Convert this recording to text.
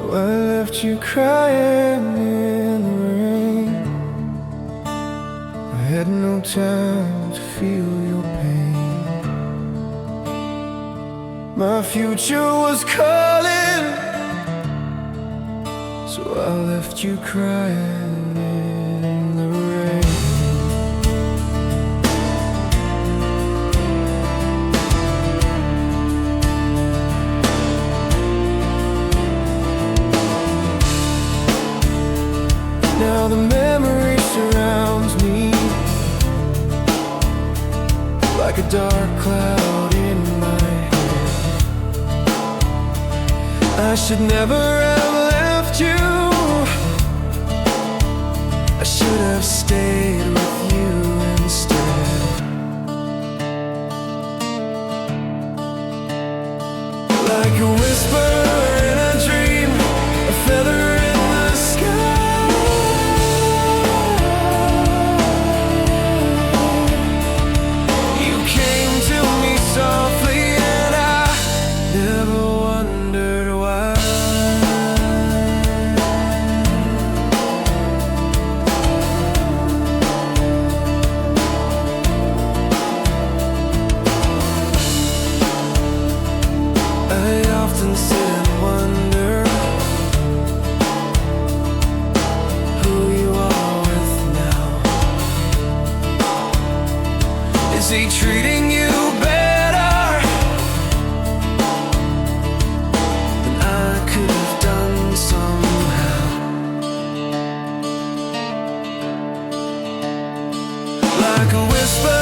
I left you crying in the rain. I had no time to feel your pain. My future was calling, so I left you crying in the rain. Now the memory surrounds me like a dark cloud in my head. I should never have left you. I should have stayed with you instead. Like a whisper in a dream, a feather in the sky. You came to me softly and I never wondered why. I often sit and wonder who you are with now. Is he treating you better than I could have done somehow? Like a whisper